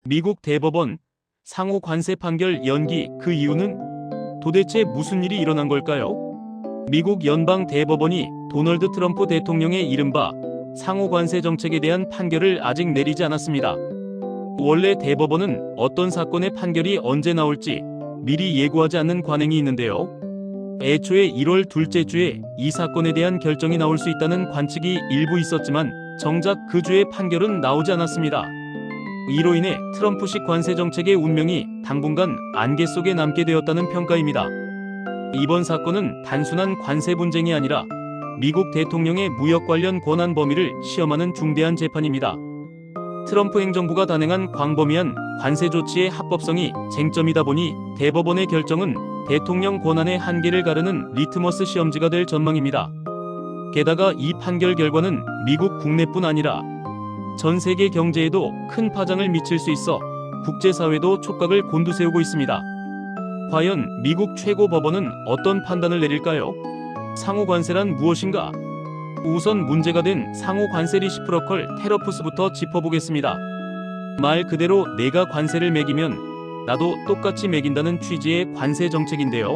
미국 대법원 상호 관세 판결 연기, 그 이유는 도대체 무슨 일이 일어난 걸까요? 미국 연방 대법원이 도널드 트럼프 대통령의 이른바 상호 관세 정책에 대한 판결을 아직 내리지 않았습니다. 원래 대법원은 어떤 사건의 판결이 언제 나올지 미리 예고하지 않는 관행이 있는데요. 애초에 1월 둘째 주에 이 사건에 대한 결정이 나올 수 있다는 관측이 일부 있었지만 정작 그 주에 판결은 나오지 않았습니다. 이로 인해 트럼프식 관세 정책의 운명이 당분간 안개 속에 남게 되었다는 평가입니다. 이번 사건은 단순한 관세 분쟁이 아니라 미국 대통령의 무역 관련 권한 범위를 시험하는 중대한 재판입니다. 트럼프 행정부가 단행한 광범위한 관세 조치의 합법성이 쟁점이다 보니 대법원의 결정은 대통령 권한의 한계를 가르는 리트머스 시험지가 될 전망입니다. 게다가 이 판결 결과는 미국 국내뿐 아니라 전 세계 경제에도 큰 파장을 미칠 수 있어 국제사회도 촉각을 곤두세우고 있습니다. 과연 미국 최고법원은 어떤 판단을 내릴까요? 상호 관세란 무엇인가? 우선 문제가 된 상호 관세 리시프러컬 테러프스부터 짚어보겠습니다. 말 그대로 내가 관세를 매기면 나도 똑같이 매긴다는 취지의 관세 정책인데요.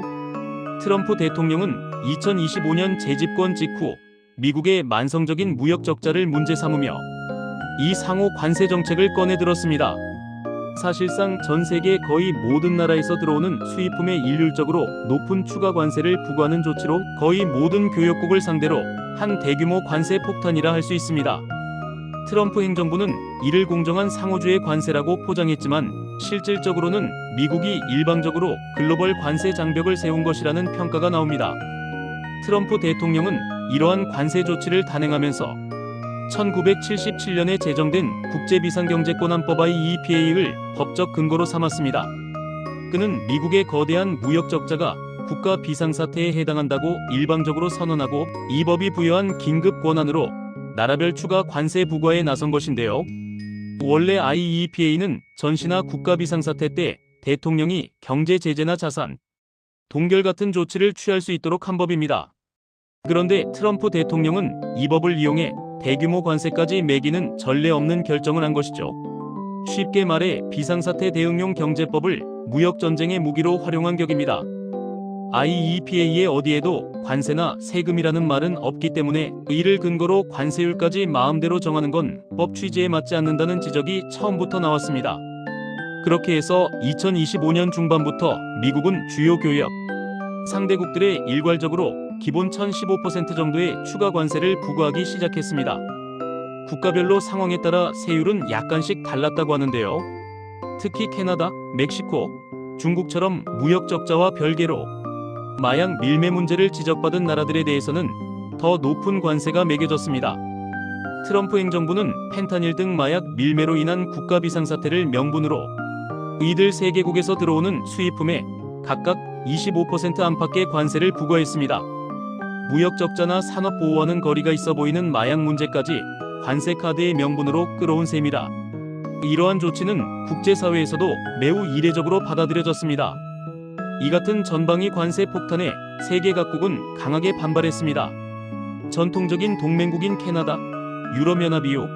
트럼프 대통령은 2025년 재집권 직후 미국의 만성적인 무역 적자를 문제 삼으며 이 상호 관세 정책을 꺼내들었습니다. 사실상 전 세계 거의 모든 나라에서 들어오는 수입품에 일률적으로 높은 추가 관세를 부과하는 조치로 거의 모든 교역국을 상대로 한 대규모 관세 폭탄이라 할 수 있습니다. 트럼프 행정부는 이를 공정한 상호주의 관세라고 포장했지만 실질적으로는 미국이 일방적으로 글로벌 관세 장벽을 세운 것이라는 평가가 나옵니다. 트럼프 대통령은 이러한 관세 조치를 단행하면서 1977년에 제정된 국제비상경제권한법 IEPA를 법적 근거로 삼았습니다. 그는 미국의 거대한 무역 적자가 국가 비상사태에 해당한다고 일방적으로 선언하고 이 법이 부여한 긴급 권한으로 나라별 추가 관세 부과에 나선 것인데요. 원래 IEPA는 전시나 국가 비상사태 때 대통령이 경제 제재나 자산 동결 같은 조치를 취할 수 있도록 한 법입니다. 그런데 트럼프 대통령은 이 법을 이용해 대규모 관세까지 매기는 전례 없는 결정을 한 것이죠. 쉽게 말해 비상사태 대응용 경제법을 무역전쟁의 무기로 활용한 격입니다. IEPA의 어디에도 관세나 세금이라는 말은 없기 때문에 이를 근거로 관세율까지 마음대로 정하는 건 법 취지에 맞지 않는다는 지적이 처음부터 나왔습니다. 그렇게 해서 2025년 중반부터 미국은 주요 교역 상대국들에 일괄적으로 기본 1015% 정도의 추가 관세를 부과하기 시작했습니다. 국가별로 상황에 따라 세율은 약간씩 달랐다고 하는데요. 특히 캐나다, 멕시코, 중국처럼 무역 적자와 별개로 마약 밀매 문제를 지적받은 나라들에 대해서는 더 높은 관세가 매겨졌습니다. 트럼프 행정부는 펜타닐 등 마약 밀매로 인한 국가 비상사태를 명분으로 이들 3개국에서 들어오는 수입품에 각각 25% 안팎의 관세를 부과했습니다. 무역 적자나 산업 보호와는 거리가 있어 보이는 마약 문제까지 관세 카드의 명분으로 끌어온 셈이라 이러한 조치는 국제사회에서도 매우 이례적으로 받아들여졌습니다. 이 같은 전방위 관세 폭탄에 세계 각국은 강하게 반발했습니다. 전통적인 동맹국인 캐나다, 유럽연합이요,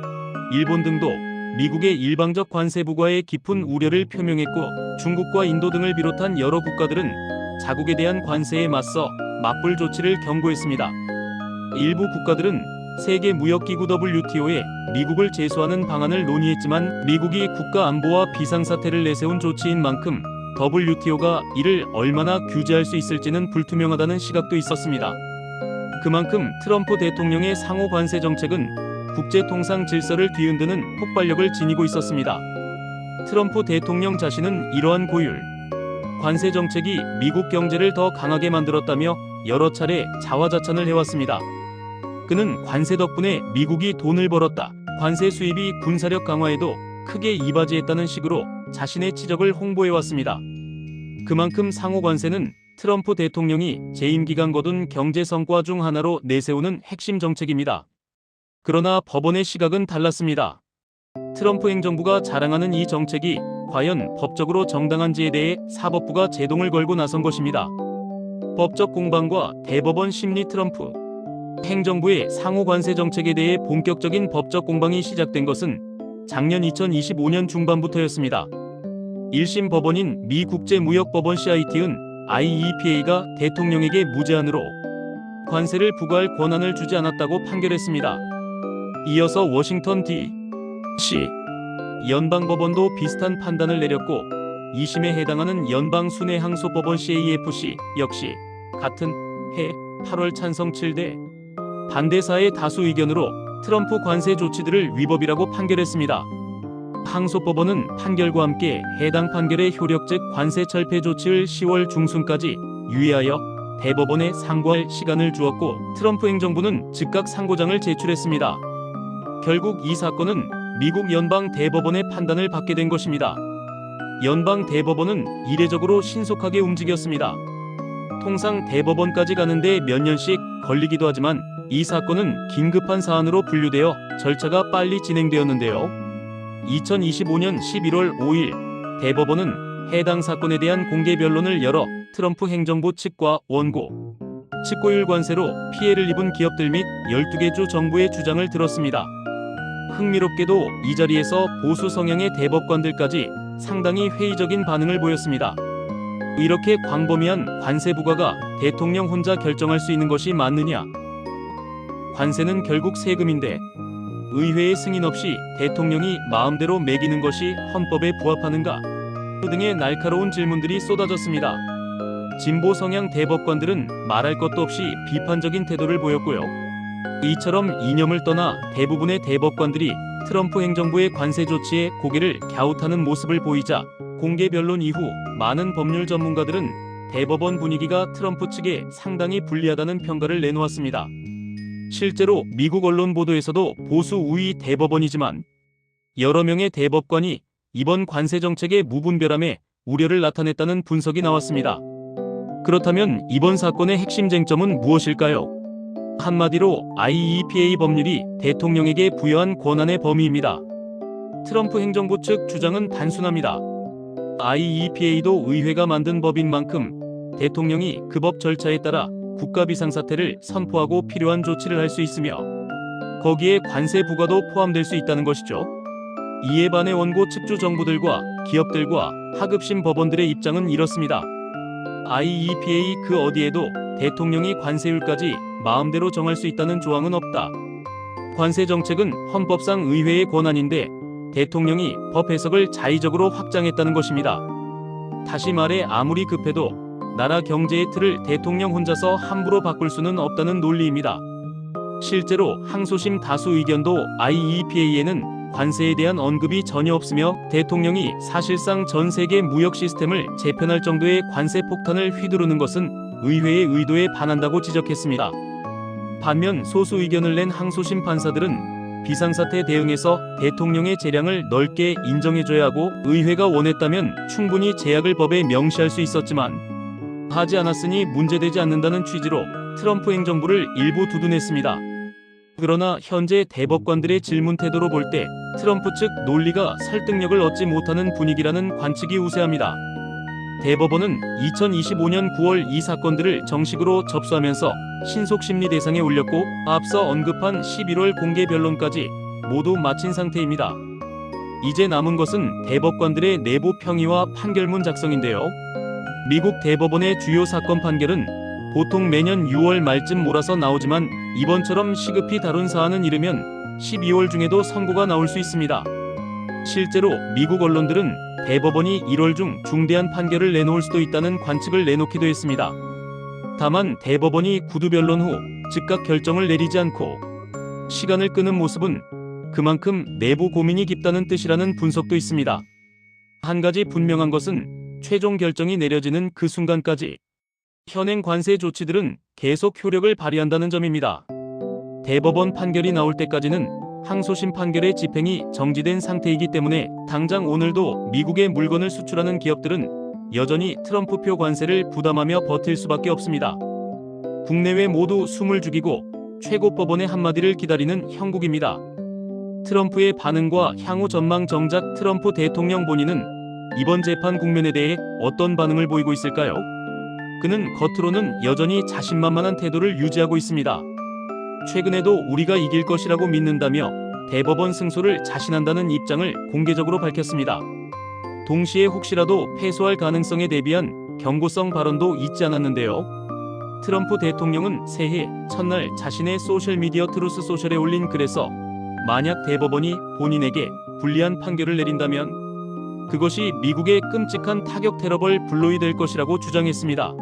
일본 등도 미국의 일방적 관세 부과에 깊은 우려를 표명했고 중국과 인도 등을 비롯한 여러 국가들은 자국에 대한 관세에 맞서 맞불 조치를 경고했습니다. 일부 국가들은 세계무역기구 WTO에 미국을 제소하는 방안을 논의했지만 미국이 국가안보와 비상사태를 내세운 조치인 만큼 WTO가 이를 얼마나 규제할 수 있을지는 불투명하다는 시각도 있었습니다. 그만큼 트럼프 대통령의 상호 관세 정책은 국제통상 질서를 뒤흔드는 폭발력을 지니고 있었습니다. 트럼프 대통령 자신은 이러한 고율 관세 정책이 미국 경제를 더 강하게 만들었다며 여러 차례 자화자찬을 해왔습니다. 그는 관세 덕분에 미국이 돈을 벌었다, 관세 수입이 군사력 강화에도 크게 이바지했다는 식으로 자신의 치적을 홍보해왔습니다. 그만큼 상호 관세는 트럼프 대통령이 재임 기간 거둔 경제 성과 중 하나로 내세우는 핵심 정책입니다. 그러나 법원의 시각은 달랐습니다. 트럼프 행정부가 자랑하는 이 정책이 과연 법적으로 정당한지에 대해 사법부가 제동을 걸고 나선 것입니다. 법적 공방과 대법원 심리. 트럼프 행정부의 상호 관세 정책에 대해 본격적인 법적 공방이 시작된 것은 작년 2025년 중반부터였습니다. 1심 법원인 미 국제무역법원 CIT은 IEPA가 대통령에게 무제한으로 관세를 부과할 권한을 주지 않았다고 판결했습니다. 이어서 워싱턴 D.C. 연방법원도 비슷한 판단을 내렸고 2심에 해당하는 연방순회항소법원 CAFC 역시 같은 해 8월 찬성 7대 반대 4의 다수 의견으로 트럼프 관세 조치들을 위법이라고 판결했습니다. 항소법원은 판결과 함께 해당 판결의 효력 즉 관세 철폐 조치를 10월 중순까지 유예하여 대법원에 상고할 시간을 주었고 트럼프 행정부는 즉각 상고장을 제출했습니다. 결국 이 사건은 미국 연방 대법원의 판단을 받게 된 것입니다. 연방 대법원은 이례적으로 신속하게 움직였습니다. 통상 대법원까지 가는데 몇 년씩 걸리기도 하지만 이 사건은 긴급한 사안으로 분류되어 절차가 빨리 진행되었는데요. 2025년 11월 5일 대법원은 해당 사건에 대한 공개 변론을 열어 트럼프 행정부 측과 원고, 측고율 관세로 피해를 입은 기업들 및 12개 주 정부의 주장을 들었습니다. 흥미롭게도 이 자리에서 보수 성향의 대법관들까지 상당히 회의적인 반응을 보였습니다. 이렇게 광범위한 관세 부과가 대통령 혼자 결정할 수 있는 것이 맞느냐? 관세는 결국 세금인데 의회의 승인 없이 대통령이 마음대로 매기는 것이 헌법에 부합하는가? 등의 날카로운 질문들이 쏟아졌습니다. 진보 성향 대법관들은 말할 것도 없이 비판적인 태도를 보였고요. 이처럼 이념을 떠나 대부분의 대법관들이 트럼프 행정부의 관세 조치에 고개를 갸웃하는 모습을 보이자 공개 변론 이후 많은 법률 전문가들은 대법원 분위기가 트럼프 측에 상당히 불리하다는 평가를 내놓았습니다. 실제로 미국 언론 보도에서도 보수 우위 대법원이지만 여러 명의 대법관이 이번 관세 정책의 무분별함에 우려를 나타냈다는 분석이 나왔습니다. 그렇다면 이번 사건의 핵심 쟁점은 무엇일까요? 한마디로 IEPA 법률이 대통령에게 부여한 권한의 범위입니다. 트럼프 행정부 측 주장은 단순합니다. IEPA도 의회가 만든 법인 만큼 대통령이 그 법 절차에 따라 국가 비상사태를 선포하고 필요한 조치를 할 수 있으며 거기에 관세 부과도 포함될 수 있다는 것이죠. 이에 반해 원고 측주 정부들과 기업들과 하급심 법원들의 입장은 이렇습니다. IEPA 그 어디에도 대통령이 관세율까지 마음대로 정할 수 있다는 조항은 없다. 관세 정책은 헌법상 의회의 권한인데 대통령이 법 해석을 자의적으로 확장했다는 것입니다. 다시 말해 아무리 급해도 나라 경제의 틀을 대통령 혼자서 함부로 바꿀 수는 없다는 논리입니다. 실제로 항소심 다수 의견도 IEPA에는 관세에 대한 언급이 전혀 없으며 대통령이 사실상 전 세계 무역 시스템을 재편할 정도의 관세 폭탄을 휘두르는 것은 의회의 의도에 반한다고 지적했습니다. 반면 소수 의견을 낸 항소심 판사들은 비상사태 대응에서 대통령의 재량을 넓게 인정해줘야 하고 의회가 원했다면 충분히 제약을 법에 명시할 수 있었지만 하지 않았으니 문제되지 않는다는 취지로 트럼프 행정부를 일부 두둔했습니다. 그러나 현재 대법관들의 질문 태도로 볼 때 트럼프 측 논리가 설득력을 얻지 못하는 분위기라는 관측이 우세합니다. 대법원은 2025년 9월 이 사건들을 정식으로 접수하면서 신속심리 대상에 올렸고 앞서 언급한 11월 공개 변론까지 모두 마친 상태입니다. 이제 남은 것은 대법관들의 내부 평의와 판결문 작성인데요. 미국 대법원의 주요 사건 판결은 보통 매년 6월 말쯤 몰아서 나오지만 이번처럼 시급히 다룬 사안은 이르면 12월 중에도 선고가 나올 수 있습니다. 실제로 미국 언론들은 대법원이 1월 중 중대한 판결을 내놓을 수도 있다는 관측을 내놓기도 했습니다. 다만 대법원이 구두 변론 후 즉각 결정을 내리지 않고 시간을 끄는 모습은 그만큼 내부 고민이 깊다는 뜻이라는 분석도 있습니다. 한 가지 분명한 것은 최종 결정이 내려지는 그 순간까지 현행 관세 조치들은 계속 효력을 발휘한다는 점입니다. 대법원 판결이 나올 때까지는 항소심 판결의 집행이 정지된 상태이기 때문에 당장 오늘도 미국에 물건을 수출하는 기업들은 여전히 트럼프표 관세를 부담하며 버틸 수밖에 없습니다. 국내외 모두 숨을 죽이고 최고법원의 한마디를 기다리는 형국입니다. 트럼프의 반응과 향후 전망 정작 트럼프 대통령 본인은 이번 재판 국면에 대해 어떤 반응을 보이고 있을까요? 그는 겉으로는 여전히 자신만만한 태도를 유지하고 있습니다. 최근에도 우리가 이길 것이라고 믿는다며 대법원 승소를 자신한다는 입장을 공개적으로 밝혔습니다. 동시에 혹시라도 패소할 가능성에 대비한 경고성 발언도 잊지 않았는데요. 트럼프 대통령은 새해 첫날 자신의 소셜미디어 트루스 소셜에 올린 글에서 만약 대법원이 본인에게 불리한 판결을 내린다면 그것이 미국의 끔찍한 타격 테러벌 블로이 될 것이라고 주장했습니다.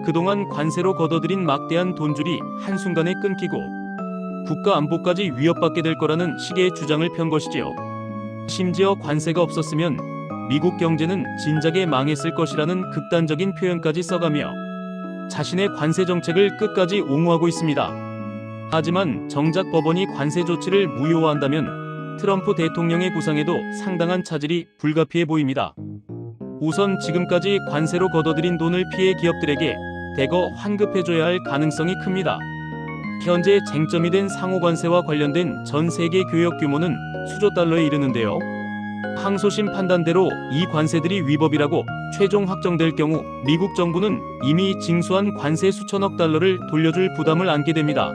그동안 관세로 걷어들인 막대한 돈줄이 한순간에 끊기고 국가 안보까지 위협받게 될 거라는 식의 주장을 편 것이지요. 심지어 관세가 없었으면 미국 경제는 진작에 망했을 것이라는 극단적인 표현까지 써가며 자신의 관세 정책을 끝까지 옹호하고 있습니다. 하지만 정작 법원이 관세 조치를 무효화한다면 트럼프 대통령의 구상에도 상당한 차질이 불가피해 보입니다. 우선 지금까지 관세로 걷어들인 돈을 피해 기업들에게 대거 환급해줘야 할 가능성이 큽니다. 현재 쟁점이 된 상호관세와 관련된 전 세계 교역 규모는 수조 달러에 이르는데요. 항소심 판단대로 이 관세들이 위법이라고 최종 확정될 경우 미국 정부는 이미 징수한 관세 수천억 달러를 돌려줄 부담을 안게 됩니다.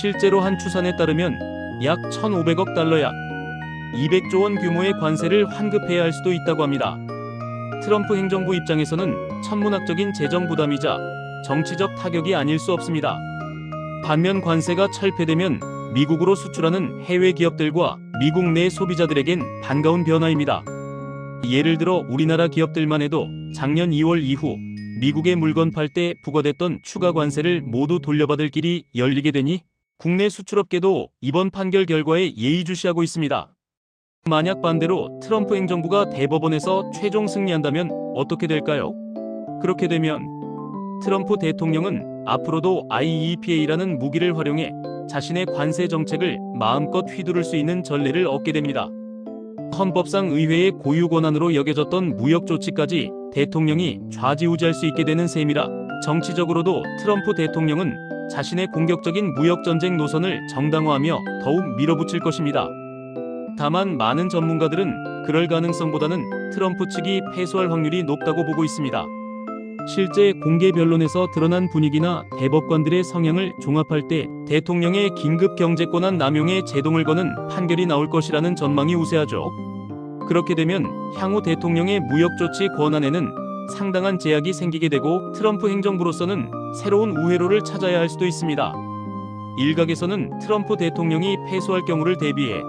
실제로 한 추산에 따르면 약 1,500억 달러 약 200조 원 규모의 관세를 환급해야 할 수도 있다고 합니다. 트럼프 행정부 입장에서는 천문학적인 재정 부담이자 정치적 타격이 아닐 수 없습니다. 반면 관세가 철폐되면 미국으로 수출하는 해외 기업들과 미국 내 소비자들에겐 반가운 변화입니다. 예를 들어 우리나라 기업들만 해도 작년 2월 이후 미국에 물건 팔 때 부과됐던 추가 관세를 모두 돌려받을 길이 열리게 되니 국내 수출업계도 이번 판결 결과에 예의주시하고 있습니다. 만약 반대로 트럼프 행정부가 대법원에서 최종 승리한다면 어떻게 될까요? 그렇게 되면 트럼프 대통령은 앞으로도 IEEPA라는 무기를 활용해 자신의 관세 정책을 마음껏 휘두를 수 있는 전례를 얻게 됩니다. 헌법상 의회의 고유 권한으로 여겨졌던 무역 조치까지 대통령이 좌지우지할 수 있게 되는 셈이라 정치적으로도 트럼프 대통령은 자신의 공격적인 무역 전쟁 노선을 정당화하며 더욱 밀어붙일 것입니다. 다만 많은 전문가들은 그럴 가능성보다는 트럼프 측이 패소할 확률이 높다고 보고 있습니다. 실제 공개 변론에서 드러난 분위기나 대법관들의 성향을 종합할 때 대통령의 긴급 경제권한 남용에 제동을 거는 판결이 나올 것이라는 전망이 우세하죠. 그렇게 되면 향후 대통령의 무역 조치 권한에는 상당한 제약이 생기게 되고 트럼프 행정부로서는 새로운 우회로를 찾아야 할 수도 있습니다. 일각에서는 트럼프 대통령이 패소할 경우를 대비해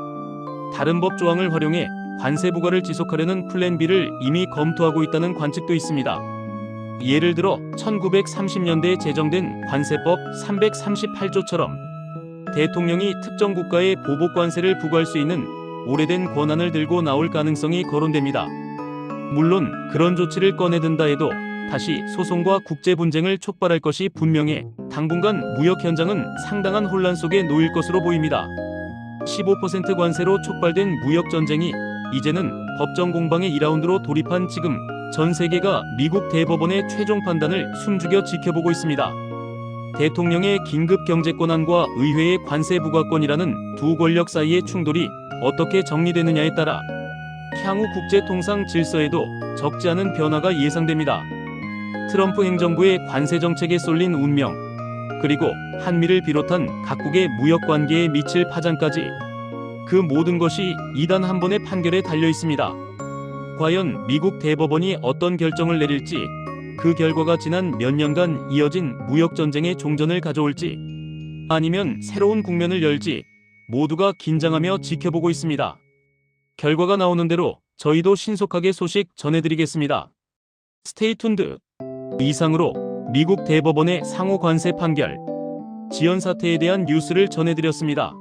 다른 법 조항을 활용해 관세 부과를 지속하려는 플랜 B를 이미 검토하고 있다는 관측도 있습니다. 예를 들어 1930년대에 제정된 관세법 338조처럼 대통령이 특정 국가에 보복 관세를 부과할 수 있는 오래된 권한을 들고 나올 가능성이 거론됩니다. 물론 그런 조치를 꺼내든다 해도 다시 소송과 국제 분쟁을 촉발할 것이 분명해 당분간 무역 현장은 상당한 혼란 속에 놓일 것으로 보입니다. 15% 관세로 촉발된 무역 전쟁이 이제는 법정 공방의 2라운드로 돌입한 지금 전 세계가 미국 대법원의 최종 판단을 숨죽여 지켜보고 있습니다. 대통령의 긴급 경제 권한과 의회의 관세 부과권이라는 두 권력 사이의 충돌이 어떻게 정리되느냐에 따라 향후 국제 통상 질서에도 적지 않은 변화가 예상됩니다. 트럼프 행정부의 관세 정책에 쏠린 운명, 그리고 한미를 비롯한 각국의 무역 관계에 미칠 파장까지 그 모든 것이 이단 한 번의 판결에 달려 있습니다. 과연 미국 대법원이 어떤 결정을 내릴지, 그 결과가 지난 몇 년간 이어진 무역 전쟁의 종전을 가져올지, 아니면 새로운 국면을 열지 모두가 긴장하며 지켜보고 있습니다. 결과가 나오는 대로 저희도 신속하게 소식 전해드리겠습니다. 스테이 툰드. 이상으로 미국 대법원의 상호 관세 판결, 지연 사태에 대한 뉴스를 전해드렸습니다.